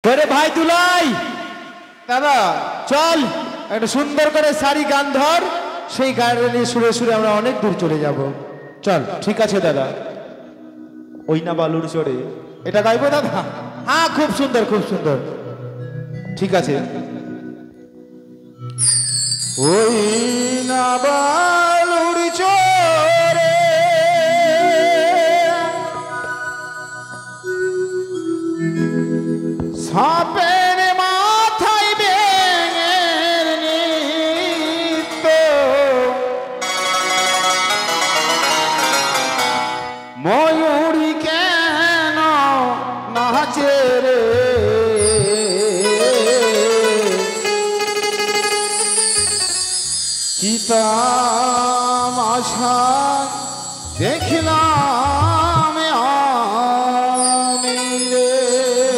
করে ভাই দুলাই দাদা চল একটা সুন্দর করে সারি গান ধর, সেই গানের সুরে সুরে আমরা অনেক দূর চলে যাব। চল। ঠিক আছে দাদা। ওই না বালুর চড়ে এটা গাইবো দাদা? হ্যাঁ খুব সুন্দর খুব সুন্দর। ঠিক আছে। ওই না বালুর চড়ে সাপের মাথায় ব্যাঙের নৃত্য, ময়ূরী কেন নাচে রে, কি তামাশা দেখলাম আমি রে।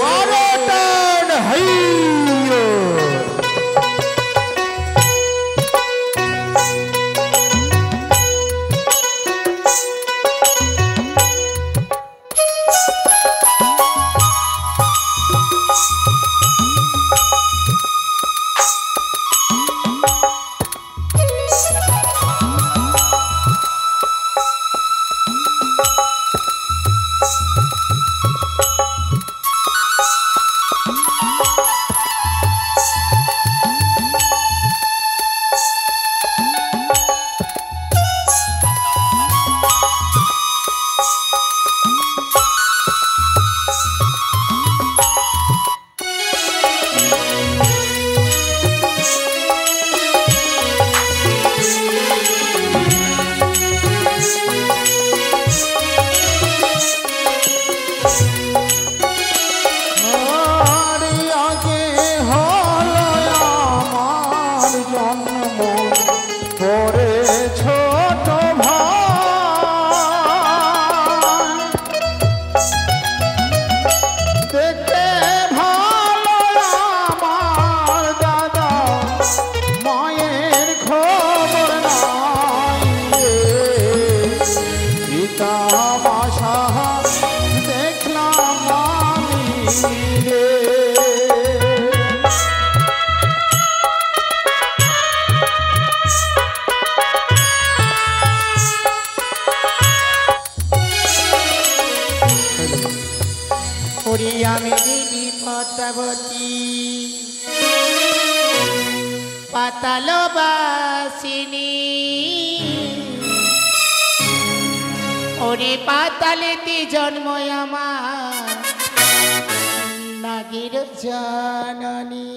মারোটান হাইয়ো আমি দেবী পদ্মাবতী পাতালবাসিনী, ওরে পাতালেতে জন্ম আমার নাগির জননী।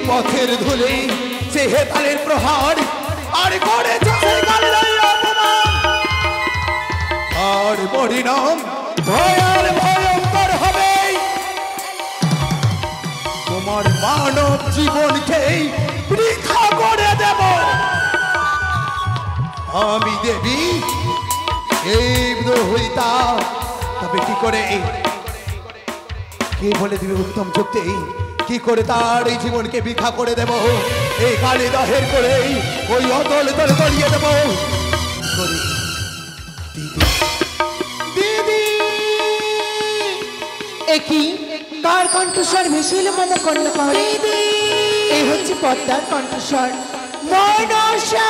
পথের ধুলে সে হেতালের প্রহার আর করেছে আর পরিণাম ভয়াল ভয়ঙ্কর হবে। তোমার মানব জীবনকে বৃথা করে দেব আমি দেবী এই হইতা। তবে কি করে কে বলে দিবে উত্তম যুক্তি, কি করে তার এই জীবনকে ভিক্ষা করে দেব, এই কালী দহের করে ওই অতল তলে তলিয়ে দেব। দিদি একই কার কণ্ঠস্বর ভেসে এলো মম কর্ণ দিদি এই হচ্ছে পদ্মার কণ্ঠস্বর মনসা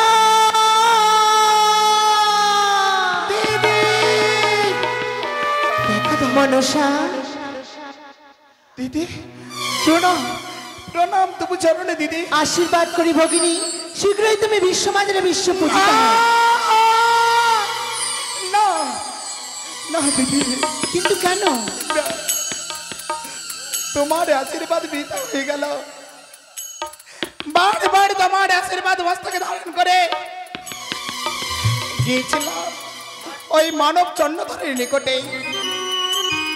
মনসা দিদি প্রণাম প্রণাম তবু চরণে দিদি। আশীর্বাদ করি ভগিনী, শীঘ্রই তুমি বিশ্বমাজরে বিশ্ব পূজিত হও। না না দিদি, কিন্তু কেন? না। তোমার আশীর্বাদ বৃথা হয়ে গেল। বারবার তোমার আশীর্বাদ মস্তকে ধারণ করে গিয়েছিলাম ওই মানব চন্দ্রধরের নিকটে।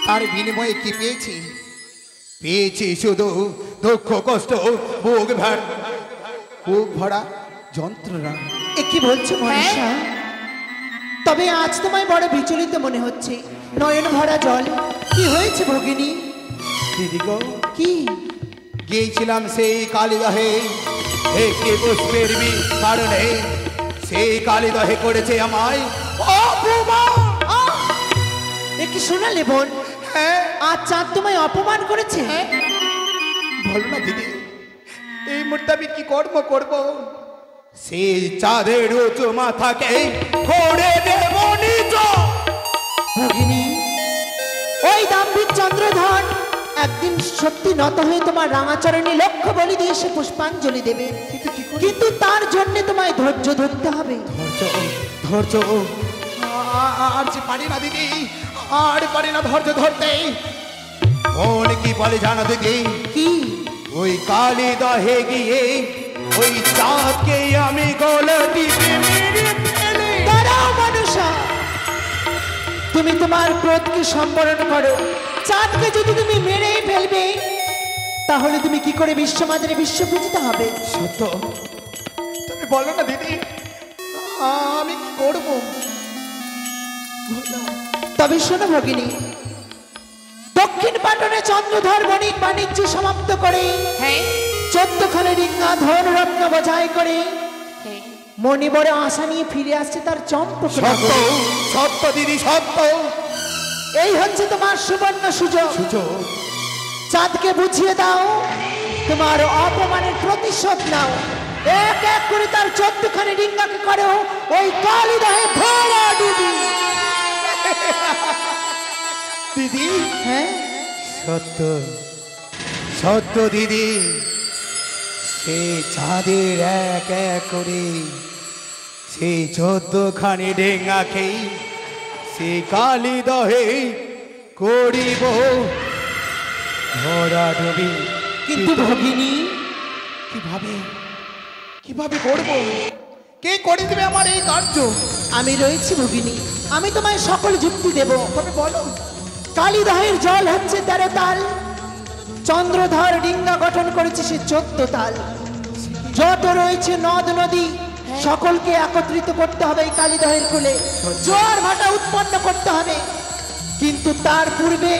তার বিনিময়ে কি পেয়েছি? পেয়েছি শুধু দুঃখ কষ্ট, বুক ভরা যন্ত্রণা। এ কি বলছো মনসা? তবে আজ তোমায় বড় বিচলিত মনে হচ্ছে, নয়ন ভরা জল। কি হয়েছে ভগিনী? দিদি গো, কি? গিয়েছিলাম সেই কালীদহে একটি পুষ্পের কারণে। সেই কালীদহে করেছে আমায় অপমান। এ কি শোনালে বোন? হ্যাঁ, আজ চাঁদ তোমায় অপমান করেছে? বলো না দিদি, এই মুহূর্তে আমি কি কর্ম করব? সেই চাঁদের উঁচু মাথাকে করে দেব নিজ। ভগিনী, ওই দাম্ভিক চন্দ্রধর একদিন সত্যি নত হয়ে তোমার রাঙাচরণে লক্ষ্য বলি দিয়ে সে পুষ্পাঞ্জলি দেবে, কিন্তু তার জন্য তোমায় ধৈর্য ধরতে হবে। ধৈর্য আর যে পারি না দিদি, আর পারি না ধৈর্য ধরতে। মন কি বলে জানো দিদি? কি? ওই কালীদহে গিয়ে ওই চাঁদকে আমি গলা টিপে মেরে ফেলে। দাঁড়াও মনসা, তুমি তোমার ক্রোধকে সম্বরণ করো। চাঁদকে যদি তুমি মেরেই ফেলবে, তাহলে তুমি কি করে বিশ্বমাজরে বিশ্ব পূজিত হবে? সত্য, তুমি বলো না দিদি, আমি কি করব? তবে শোনো ভগিনী, দক্ষিণ পাটনে চন্দ্রধর বণিক বাণিজ্য সমাপ্ত করে 14খানে রিঙ্গা ধন রত্ন বোঝাই করে মনে বড় আশা নিয়ে ফিরে আসছে তার চম্পক সত্য, সত্য দিদি, সত্য। এই হচ্ছে তোমার সুবর্ণ সুযোগ। চাঁদকে বুঝিয়ে দাও, তোমার অপমানের প্রতিশোধ নাও। এক এক করে তার 14খানে রিঙ্গাকে করো ওই কালীদহে ভরা ডুবি। দিদি, হ্যাঁ সত্য, সত্য দিদি। সেই চাঁদের এক এক করে সেই 14খানি ডেঙ্গাকে সেই কালীদহে করিব ভরা ডুবি। কিন্তু ভগিনী, কিভাবে কিভাবে করব? কে করে দেবে আমার এই কার্য? আমি রয়েছি ভগিনী, আমি তোমায় সকল যুক্তি দেব। তবে বলো। কালীদহের জল হচ্ছে 13 তাল, চন্দ্রধর ডিঙ্গা গঠন করেছে সে 14 তাল। যত রয়েছে নদ নদী সকলকে একত্রিত করতে হবে এই কালীদহের কোলে, জোয়ার ভাটা উৎপন্ন করতে হবে। কিন্তু তার পূর্বে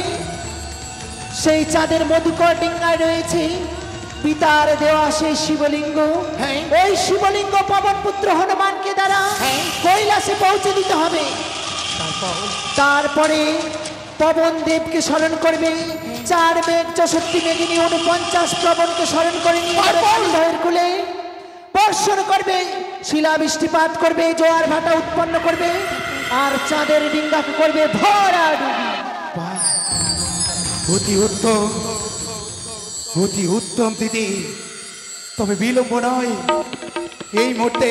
সেই চাঁদের মধুকর ডিঙ্গায় রয়েছে পিতার দেওয়া সেই শিবলিঙ্গ। ওই শিবলিঙ্গ পবন পুত্র হনুমানকে দ্বারা কৈলাসে পৌঁছে দিতে হবে। তারপরে পবন দেবকে স্মরণ করবে, 4 মেঘ 64 মেঘিনী 49 প্রবণকে স্মরণ করে নিয়ে কালীদহের কোলে বর্ষণ করবে, শিলাবৃষ্টিপাত করবে, জোয়ার ভাটা উৎপন্ন করবে, আর চাঁদের ডিঙ্গাকে করবে ভরা ডুবি। অতি উত্তম, অতি উত্তম দিদি। তবে বিলম্ব নয়, এই মুহূর্তে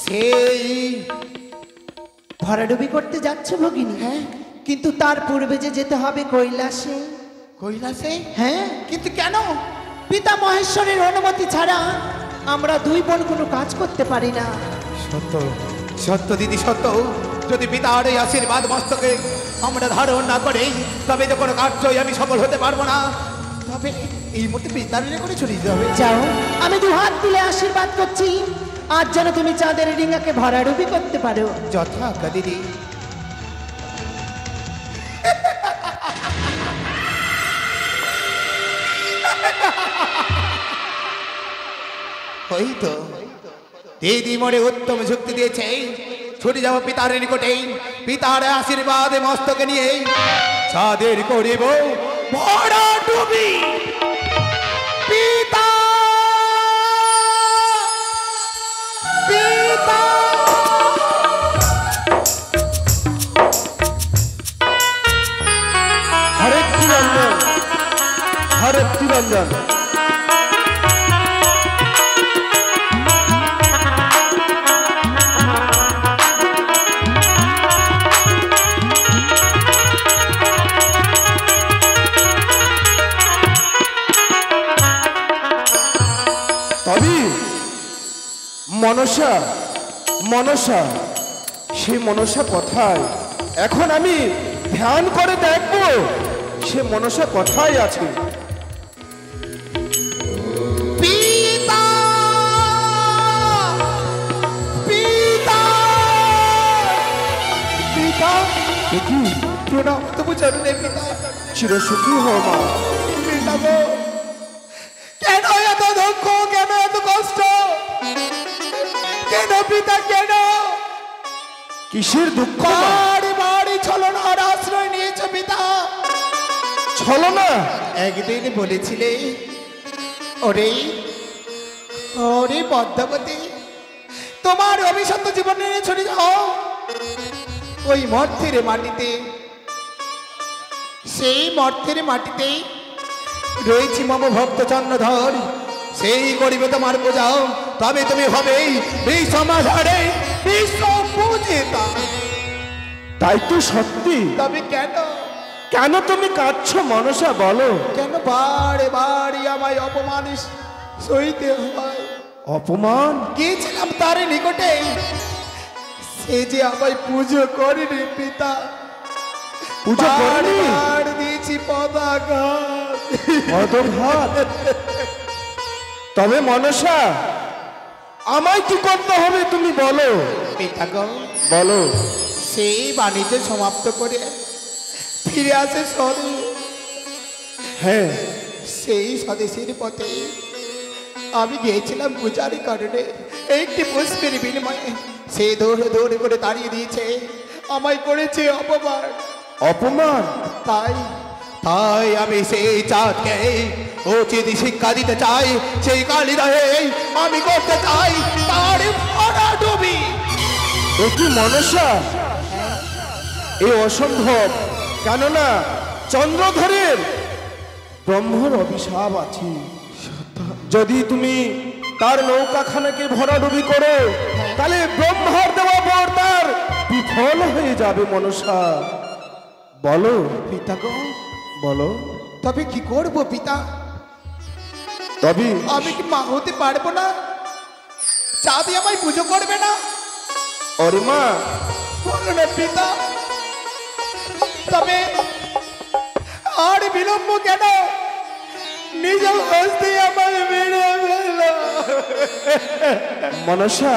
সেই ভরাডুবি করতে যাচ্ছে ভগিনী। হ্যাঁ, কিন্তু তার পূর্বে যে যেতে হবে কৈলাসে। কৈলাসে? হ্যাঁ, কিন্তু কেন? পিতা মহেশ্বরের অনুমতি ছাড়া আমরা 2 বোন কোনো কাজ করতে পারি না। সত্য, সত্য দিদি, সত্য। যদি পিতার এই আশীর্বাদ মস্তকে আমরা ধারণ না করে, তবে যে কোনো কার্যই আমি সফল হতে পারবো না। তবে এই মুহূর্তে পিতার করে চলে যেতে হবে। যাও, আমি 2 হাত তুলে আশীর্বাদ করছি, আজ যেন তুমি চাঁদের ডিঙ্গাকে ভরাডুবি করতে পারো। যথাজ্ঞা দিদি। ওই তো দিদি মনে উত্তম যুক্তি দিয়েছে। ছুটে যাবো পিতার নিকটে, পিতার আশীর্বাদ মস্তকে নিয়ে চাঁদের করিব ভরা ডুবি। পিতা রঞ্জন। তবে মনসা, মনসা, সে মনসা কোথায়? এখন আমি ধ্যান করে দেখবো সে মনসা কোথায় আছে। পিতা, পিতা, পিতা, দেখি প্রণাম তবু চরণে পিতা। চিরসুখী হও মা। পিতা গো, কেন এত দুঃখ, কেন এত কষ্ট, কেন পিতা, কেন? কিসের দুঃখ মা? বাড়ি বাড়ি ছলনার আশ্রয় নিয়েছ পিতা। ছলো না? একদিন বলেছিলে, ওরে ওরে পদ্মাবতী, তোমার অভিশপ্ত জীবন নিয়ে ছড়ে যাও ওই মর্থের মাটিতে। সেই মর্থের মাটিতে রয়েছি মম ভক্ত চন্দ্রধর, সেই করিবে তোমার পূজাও, তবে তুমি হবে বিশ্ব সমাধারে বিশ্ব পূজিতা। তাই তো সত্যি। তবে কেন, কেন তুমি কাঁদছো মনসা বলো? কেন বারে বারে আমায় অপমান সইতে হয়? অপমান? গিয়েছিলাম তার নিকটে, সে যে আমায় পুজো করেনি পিতা। পুজো করেনি? বার দিয়েছি পদাঘাত। পদঘাত? তবে মনসা আমায় কি করতে হবে তুমি বলো। পিতা গো, বলো। সেই বাণিজ্য সমাপ্ত করে ফিরে আসে স্বদেশ। হ্যাঁ, সেই স্বদেশের পথে আমি গিয়েছিলাম পূজারি কারণে, একটি পুষ্পের বিনিময়ে সে দৌড়ে দৌড়ে করে দাঁড়িয়ে দিয়েছে, আমায় করেছে অপমান। অপমান? তাই তাই আমি সেই চাঁদকে উচিত শিক্ষা দিতে চাই, সেই কালিদাহে আমি করতে চাই তার ভরা ডুবি। একটি মনসা, এ অসম্ভব। কেননা চন্দ্রধরের ব্রহ্মর অভিশাপ আছে। যদি তুমি তার নৌকাখানাকে ভরাডুবি করো তাহলে ব্রহ্মার দেওয়া বর তার বিফল হয়ে যাবে মনসা। বলো পিতা গো, বলো। তবে কি করব পিতা? তবে আমি কি মা হতে পারবো না? চাঁদি আমায় পুজো করবে না? ওরে মা, বলো না পিতা। তবে আর বিলম্ব কেন? নিজ হস্তে আমায় মেরে ফেল। মনসা,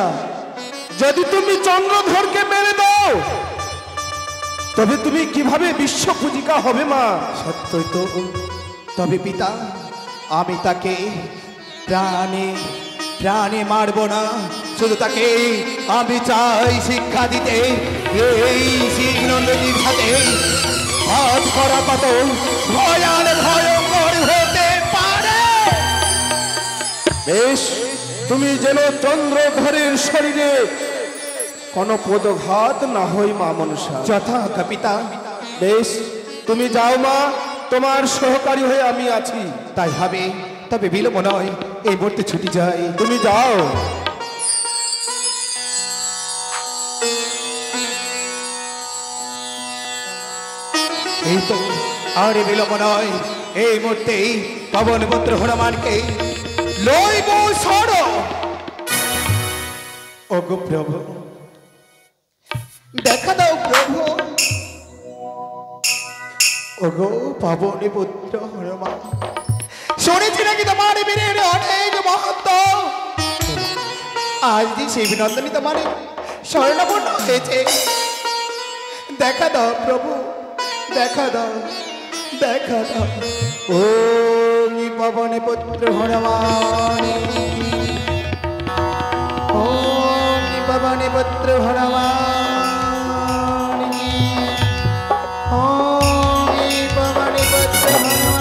যদি তুমি চন্দ্রধরকে মেরে দাও তবে তুমি কিভাবে বিশ্ব পূজিকা হবে মা? সত্যই তো। তবে পিতা, আমি তাকে প্রাণে প্রাণে মারব না, শুধু তাকে আমি চাই শিক্ষা দিতে। এই শিবনন্দীর সাথে হাত করা কত ভয়ান ভয়ঙ্কর হতে পারে। বেশ, তুমি যেন চন্দ্রধরের শরীরে কোনো পদঘাত না হয় মা মনসা। যথা পিতা। বেশ, তুমি যাও মা, তোমার সহকারী হয়ে আমি আছি। তাই হবে, তবে বিলম্ব নয়, এই মুহূর্তে ছুটি যাই। তুমি যাও। এই তো আর বিলম্ব নয়, এই মুহূর্তেই পবন পুত্র হনুমানকে লইব সর। ওগো প্রভু, দেখা দাও প্রভু। ওগো পবন পুত্র হনুমান, শুনেছি নাকি তোমার বীরের অনেক মহত্ব। আজ যে শিবনন্দনী তোমার স্বর্ণপূর্ণ হয়েছে, দেখা দাও প্রভু, দেখা দাও, দেখা দাও। ও পবন পুত্র হনুমান, ও পবন পুত্র হনুমান, ও পবন পুত্র হনুমান।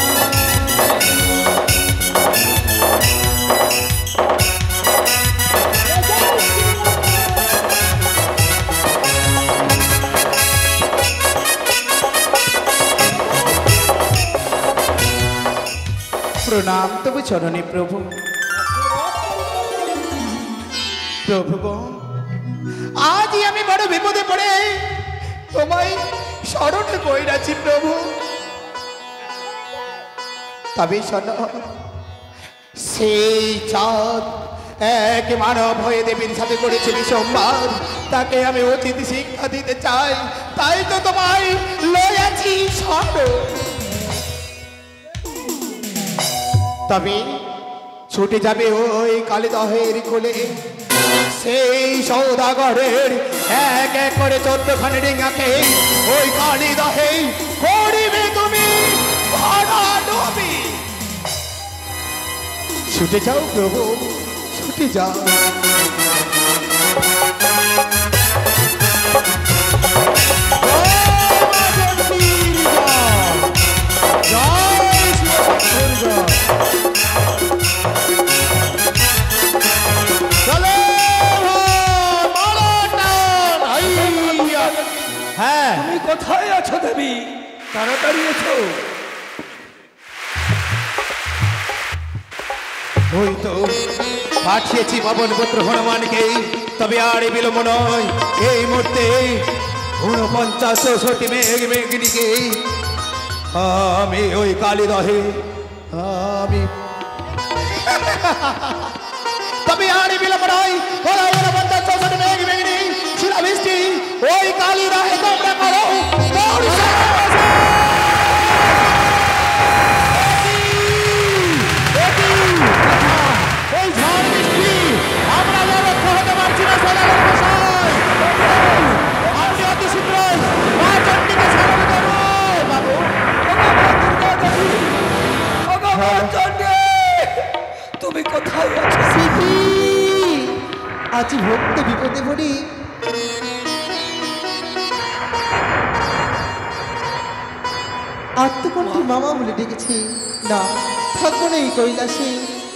প্রণাম তবু চরণে প্রভু। প্রভু গো, আজই আমি বড় বিপদে পড়ে তোমায় স্মরণে কইরাছি প্রভু। তবে শোনো, সেই চাঁদ এক মানব হয়ে দেবীর সাথে করেছিল সোমবার, তাকে আমি উচিত শিক্ষা দিতে চাই, তাই তো তোমায় লয়াছি শোনো। তবে ছুটে যাবে ওই কালিদহের কোলে, সেই সৌদাগরের এক এক করে 14খানি ডিঙাকে ওই কালিদহে করিবে তুমি ভরাডুবি। ছুটে যাও প্রভু, ছুটে যাও। হ্যাঁ, তুমি কোথায় আছো দেবী? তাড়াতাড়ি এসো। ওই তো পাঠিয়েছি পবন পুত্র হনুমানকে, তবে আর বিলম্ব নয়। এই মুহূর্তে 49 মেঘ মেঘিনীকে আমি ওই কালিদহে আমি তবে আর বিলম্ব নয়। 49 মেঘ মেঘিনী শিলাবৃষ্টি ওই কালিদহে তোমরা করো। তুমি কোথায় আছো? আজ ভক্ত বিপদে পড়ি আত্মকণ্ঠী মামা বলে ডেকেছি। না, থাকবো না এই কৈলাসে।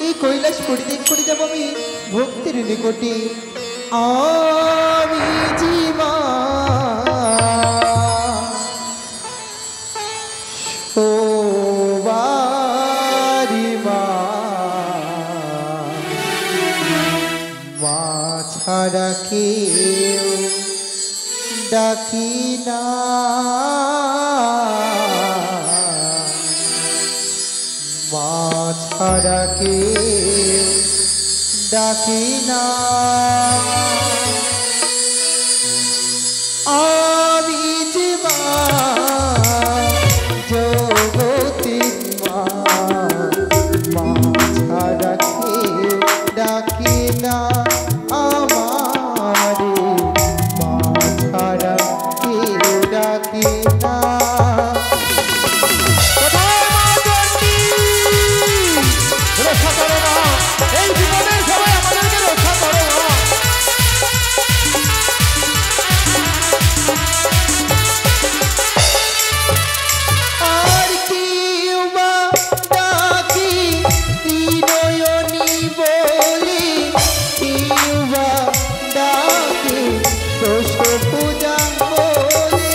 এই কৈলাস পরিত্যাগ করে যাবো আমি ভক্তের নিকটে। আমি জীবা সবারি মা, মা ছাড়া কেউ ডাকি না, মা ছাড়া কেউ ডাকি না। আমি যে মা জগতের মা, মা ছাড়া কেউ ডাকি না আমারে, মা ছাড়া কেউ ডাকি না। রক্ষা করো না, এই জীবনের সবাই আমাদেরকে রক্ষা করো না। আর কেউ বা ডাকি ত্রিনয়নী বলি, কেউ বা ডাকে দোষ পূজা বলে।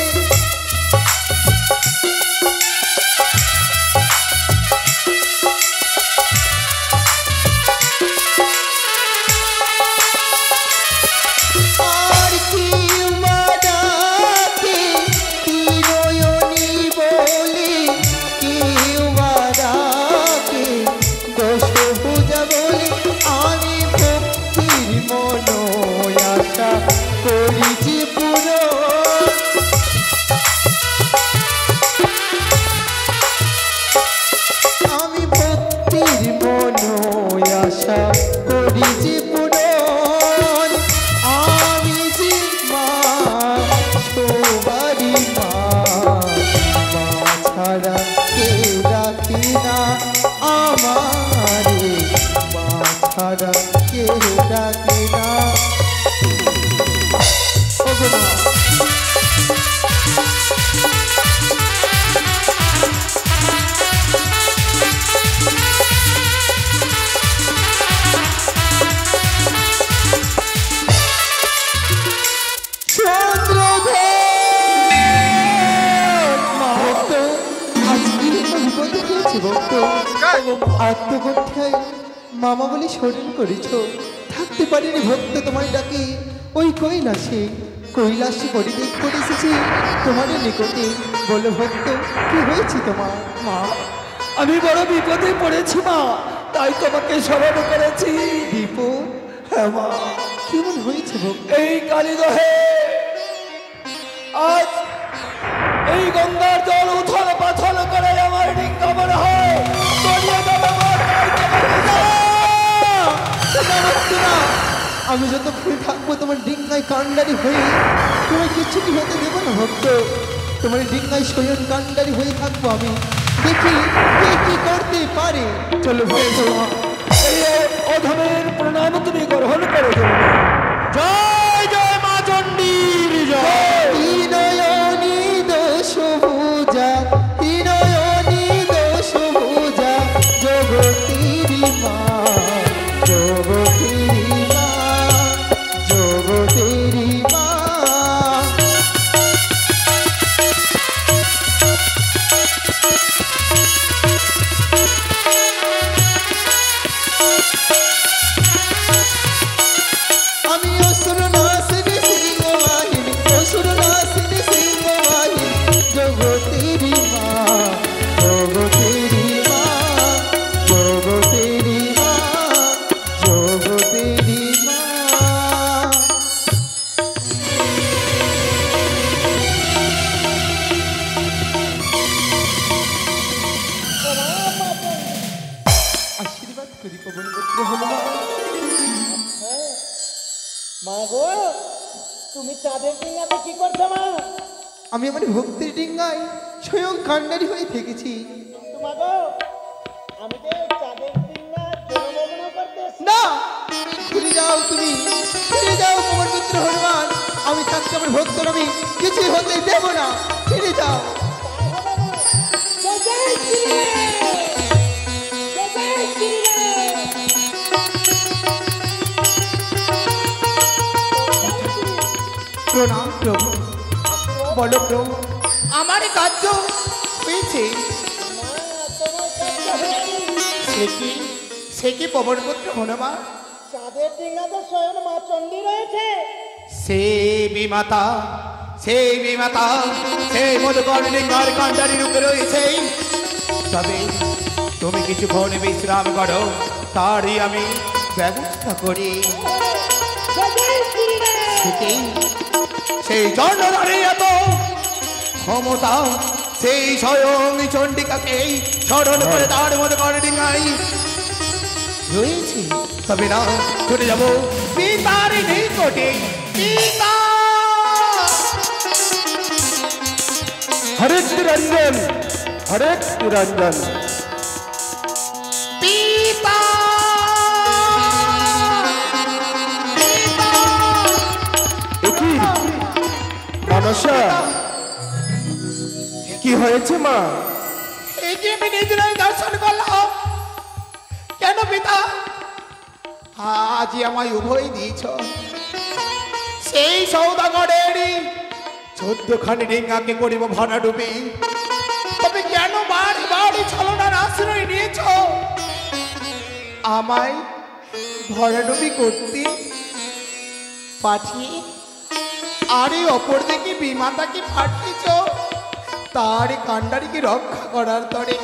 আর কেউ বা ডাকে ত্রিনয়নী বলে, কেউ বা ডাকে দোষ পূজা বলে। আমি ভক্তির মন আশা করিছি পূরণ, আমি ভক্তির মন আশা করিছি পূরণ। আমি যে মা সবারি মা, মা ছাড়া কেউ ডাকি না আমারে, মা ছাড়া কেউ ডাকি না। ওগো মা, আত্মকণ্ঠায় মামা বলে স্মরণ করেছ। থাকতে পারিনি ভক্ত তোমায় ডাকে ওই কৈলাসে পরিবেশ করে এসেছি তোমার নিকটে। বলো ভক্ত, কি হয়েছে তোমার? মা, আমি বড় বিপদে পড়েছি মা, তাই তোমাকে স্মরণ করেছি। বিপদ? হ্যাঁ মা। কেমন হয়েছে ভক্ত? এই কালীদহে আজ এই গঙ্গার জল উথল পাথল করে আমার ডিঙ্গা মনে হয় তলিয়ে যাবে মা, তাই তোমাকে আমি যতক্ষণ থাকবো তোমার ডিঙ্গায় কান্ডারি হয়ে তোমার কিছুটি হতে দেবো না ভক্ত। তোমার ডিঙ্গায় স্বয়ং কান্ডারি হয়ে থাকবো আমি। দেখি কে কি করতে পারে। চলো ভক্ত, এই অধমের প্রণাম তুমি গ্রহণ করে দেবে। জয় জয় মা চণ্ডীর জয়। নয়নি দোষ ভুজা, নয়নি দোষ ভুজা, জগতির মা, জগতির মা, জগতির মা। আমি অসুর নাসিনী সিংহবাহিনী, অসুর নাসিনী সিংহবাহিনী, জগতের মা, জগতের মা, জগতের মা, জগতের মা। আশীর্বাদ করি পবনপুত্র হনুমান। মা গো, তুমি চাঁদের ডিঙ্গাতে কি করছো মা? আমি আমার ভক্তির ডিঙ্গায় স্বয়ং কান্ডারি হয়ে থেকেছি। কিন্তু মা গো, আমি যে চাঁদের ডিঙ্গা জলমগ্ন করতে এসেছি। না, ফিরে যাও তুমি, ফিরে যাও পবনপুত্র হনুমান। আমি থাকতে আমার ভক্তর আমি কিছুই হতে দেব না। ফিরে যাও। জয় জয় শ্রীরাম! জয় জয় শ্রীরাম! প্রণাম প্রভু। বলো প্রভু, আমার কার্য হয়েছে। মা, তোমার কাছে হয়েছে। সে কি পবনপুত্র হনুমান? চাঁদের ডিঙ্গাতে স্বয়ং মা চণ্ডী রয়েছে। সেই বিমাতা, সেই বিমাতা, সেই মধুকর্ণিকার কান্ডারি রূপে রয়েছে। তবে তুমি কিছুক্ষণ বিশ্রাম করো, তারই আমি ব্যবস্থা করি। জয় জয় শ্রীরাম! সেটি সেই চন্দ্রধারী এত ক্ষমতা, সেই স্বয়ং চণ্ডিকাকে স্মরণ করে তার মধ্যে কর্ণিকায় রয়েছে। তবে না, ছুটে যাবো পিতার নিকটে। পিতা! হরে নিরঞ্জন, হরে নিরঞ্জন। পিতা! পিতা! একি মনসা, কি হয়েছে মা? এই যে আমি নিজেরাই দর্শন করলাম। কেন পিতা আজ আমায় উভয় দিয়েছ? সেই সৌদাগরেরই 14খানি ডিঙ্গাকে করিব ভরা ডুবি। তবে কেন বাড়ি বাড়ি ছলনার আশ্রয় নিয়েছ? আমায় ভরাডুবি করতে পাঠিয়ে আরে অপর দিকে বিমাতাকে পাঠিয়েছ তার কান্ডারিকে রক্ষা করার তরে।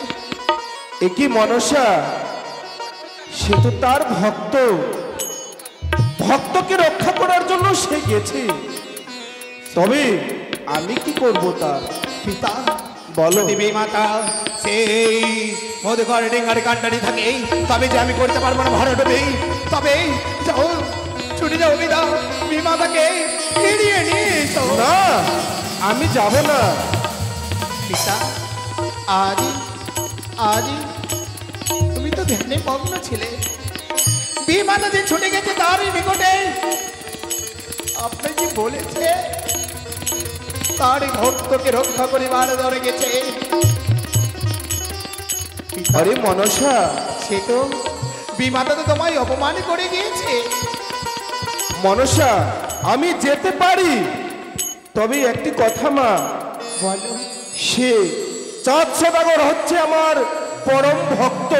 একি মনসা, সে তো তার ভক্ত, ভক্তকে রক্ষা করার জন্য সে গেছে। তবে আমি কি করব তার? পিতা বলো। দেবী মাতা সেই মধুকর ডিঙ্গার কান্ডারি থাকে, তবে যে আমি করতে পারবো না ভরাডুবি। তবে যাও, ছুটে যাও পিতা, বিমাতাকে ফিরিয়ে নিয়ে এসো। না, আমি যাব না। পিতা আজ আজ তুমি তো ধ্যানে মগ্ন ছিলে। বিমাতা যে ছুটে গেছে তারই নিকটে আপনি কি বলেছে তার ভক্তকে রক্ষা করিবার ধরে গেছে। আরে মনসা, সে তো বিমাতা তো তোমায় অপমান করে গিয়েছে। মনসা, আমি যেতে পারি, তবে একটি কথা মা, বলো। সে চাঁদ সদাগর হচ্ছে আমার পরম ভক্ত।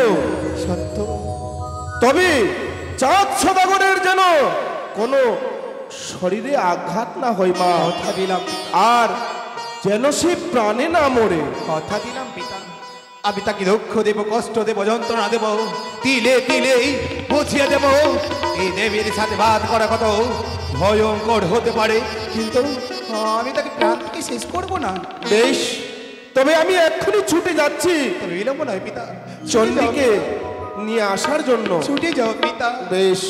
সত্য তবে চাঁদ সদাগরের যেন কোনো শরীরে আঘাত না হয় মা, কথা দিলাম, আর যেন সে প্রাণে না মরে। কথা দিলাম পিতা, আমি তাকে দুঃখ দেব, কষ্ট দেব, যন্ত্রণা দেব, তিলে তিলে বুঝিয়ে দেব এই দেবীর সাথে বাদ করা কত ভয়ঙ্কর হতে পারে, কিন্তু আমি তাকে প্রাণ থেকে শেষ করবো না। বেশ, তবে আমি এক্ষুনি ছুটে যাচ্ছি তবে বিলম্ব নয় পিতা, চণ্ডীকে নিয়ে আসার জন্য। ছুটে যাও পিতা। বেশ।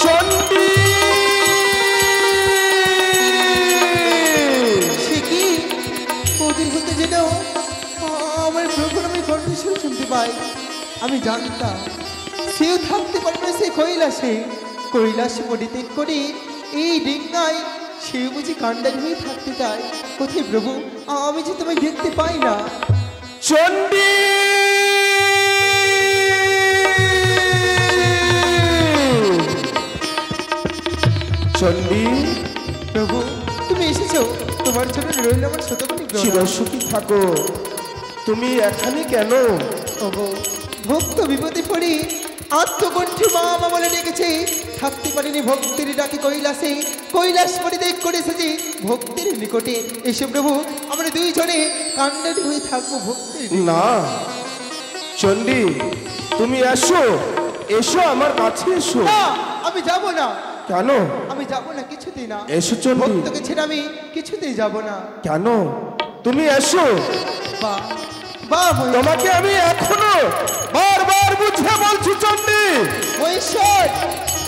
চণ্ডী! সে কি ওদের হতে যেন আমার প্রভুর আমি কণ্ঠস্বর শুনতে পাই। আমি জানতাম সেও থাকতে পারে না সে কৈলাসে পরিত্যাগ করে এই ডিঙ্গায় সেও বুঝি কাণ্ডারি হয়ে থাকতে চায়। কোথায় প্রভু, আমি যে তোমায় দেখতে পাই না। চণ্ডী! চণ্ডী! প্রভু তুমি এসেছো, তোমার জন্য রইল আমার শতকোটি প্রণাম। চিরসুখী থাকো। তুমি এখানে কেন? ওগো, ভক্ত বিপদে পড়ে আত্মকণ্ঠে মা মা বলে ডেকেছে, থাকতে পারিনি ভক্তির ডাকে কৈলাস পরিত্যাগ করে এসেছি ভক্তির নিকটে। এসে প্রভু আমরা দুইজনে কাণ্ডারি হয়ে থাকবো ভক্তির। না চণ্ডী, তুমি এসো, এসো আমার কাছে এসো। না, আমি যাব না। কেন? আমি যাব না, কিছুতেই না। এসো চণ্ডী। ভক্তকে ছেড়ে আমি কিছুতেই যাব না। কেন? তুমি এসো। বা বা তোমাকে আমি এখনো বারবার বুঝিয়ে বলছি চণ্ডী, মহেশ্বর,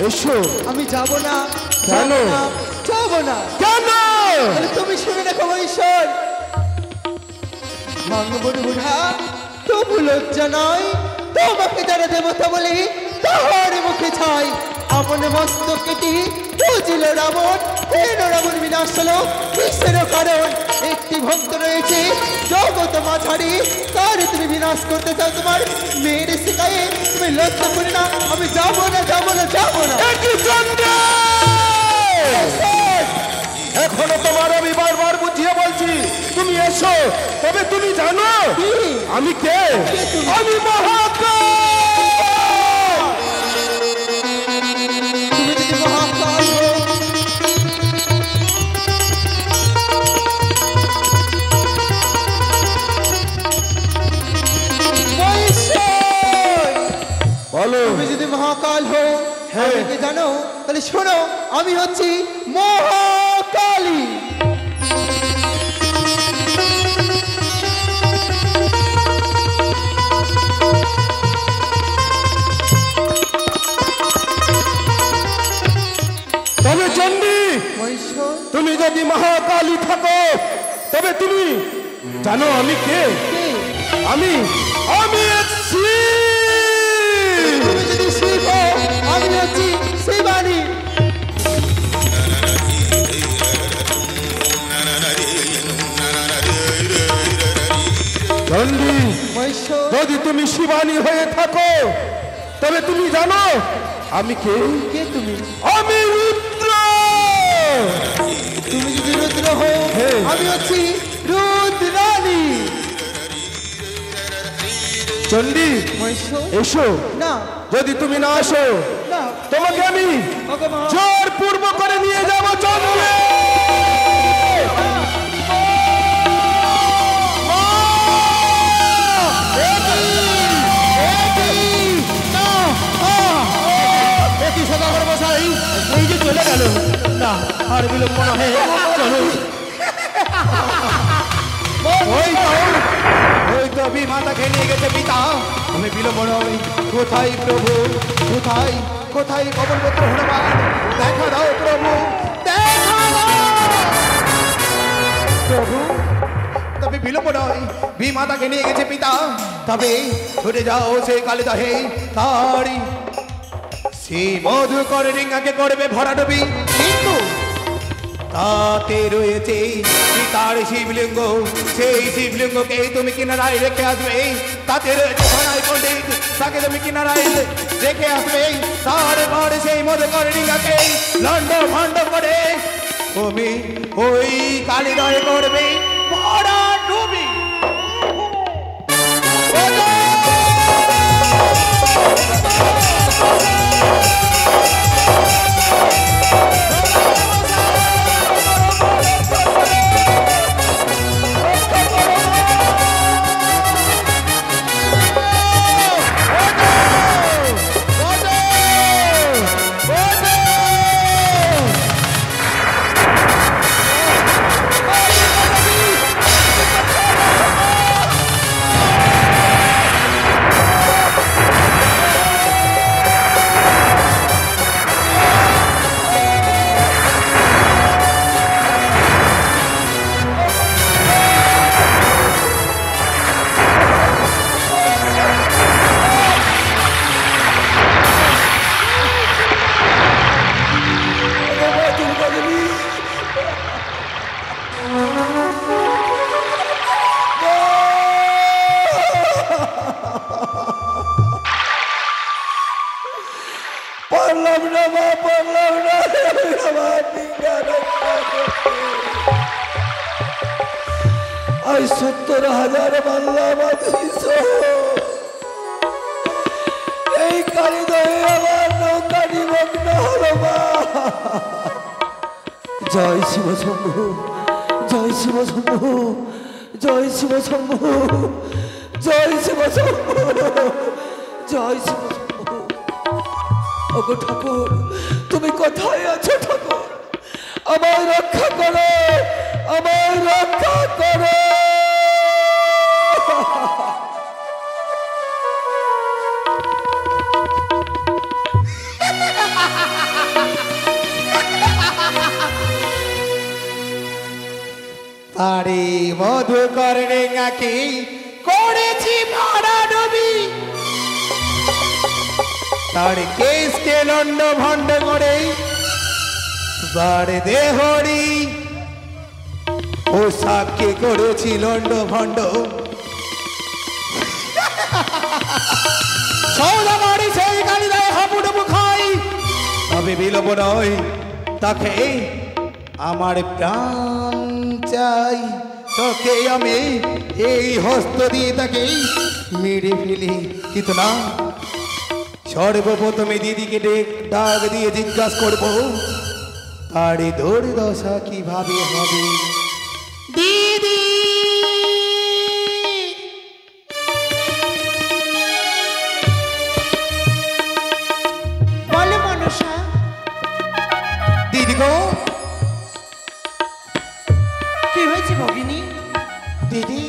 এসো। আমি যাব না। কেন? যাব না। কেন? তাহলে তুমি শুনে রাখো মহেশ্বর, ভাঙবন বুড়া তবু লজ্জা নয়, তোমাকে যারা দেবতা বলে তাহার মুখে ছাই। আপন মস্তক কেটে বুঝিল রাবণ, হেন রাবণ বিনাশ হলো বিশ্বের কারণ। একটি ভক্ত রয়েছে জগৎ মাঝারি, তার তুমি বিনাশ করতে চাও তোমার মেয়ের শিকায়ে। তুমি লজ্জা করে না, আমি যাবো না, যাবো না, যাবো না। একই চণ্ডী! এখনো তোমার আমি বারবার বুঝিয়ে বলছি, তুমি এসো। তবে তুমি জানো কি? আমি কে? তুমি? আমি মহাকাল! তুমি যদি মহাকাল হও, মহেশ্বর! বলো। তুমি যদি মহাকাল হো, হ্যাঁ। আমাকে জানো, তাহলে শোনো, আমি হচ্ছি মহাকালী। তবে চণ্ডী, মহেশ্বর, তুমি যদি মহাকালী থাকো, তবে তুমি জানো আমি কে? কে? আমি আমি এক শিব! তুমি যদি শিব হও, আমি হচ্ছি শিবানী। চণ্ডী, মহেশ্বর, যদি তুমি শিবানী হয়ে থাকো, তবে তুমি জানো আমি কে? কে তুমি? আমি রুদ্র! তুমি যদি রুদ্র হও, হ্যাঁ। আমি হচ্ছি রুদ্রাণী। চণ্ডী, মহেশ্বর, এসো। না, যদি তুমি না আসো, না, তোমাকে আমি ওগো মা, জোর পূর্ব করে নিয়ে যাব চণ্ডী! মা! একই সদাগর মশাই, এই যে চলে গেল, না আর বিলম্ব নহে, চলো। ওই তো বিমাতাকে নিয়ে গেছে পিতা, আমি বিলম্ব নয়। কোথায় প্রভু, কোথায় কোথায় কমলপত্র হনুমান? দেখা দাও প্রভু, দেখা দাও প্রভু। তবে বিলম্ব নয়, বিমাতাকে নিয়ে গেছে পিতা, তবে ছুটে যাও সেই কালিদাহে, তারই সে মধু করে রিঙ্গাকে করবে ভরাডুবি, কিন্তু তাতে রয়েছে তার শিবলিঙ্গ, সেই শিবলিঙ্গকে তুমি কিনারায় রেখে আসবে। তাতে রয়েছে সোনাই পণ্ডিত, তাকে তুমি কিনারায় রেখে আসবে। তারপর সেই মধুকর্ণিকাকে লন্ড ভন্ড করে তুমি ওই কালিদয় করবে পড়া ডুবি। পারলাম না মা, পারলাম না আমার ডিঙ্গা রক্ষা করতে। আজ 70,000 মাল্লা বাঁধিস, এই কালিদয়ে আমার নৌকা নিমগ্ন হলো মা। জয় শিব শম্ভু, জয় শিব শম্ভু, জয় শিব শম্ভু, জয় শিব শম্ভু, জয় শিব শম্ভু। ওগো ঠাকুর, তুমি কোথায় আছো ঠাকুর? আমায় রক্ষা করো, আমায় রক্ষা করো। তারে মধুকর্ণিকাকে করেছি পড়া ডুবি। তার কেসকে লন্ড ভন্ড করে তার দেহরি পোশাককে করেছি লন্ড ভন্ড। সৌদাবাড়ি সেই কালিদায় হাবুডুবু খাই, তবে বিলোপ নয়, তাকে আমার প্রাণ চাই। তোকে আমি এই হস্ত দিয়ে তাকে মেরে ফেলি, কিন্তু না, সর্বপ্রথমে দিদিকে ডাক দিয়ে জিজ্ঞাসা করবো তার দুর্দশা কিভাবে হবে। দিদি, বলো মনসা। দিদি গো, কি হয়েছে ভগিনী? দিদি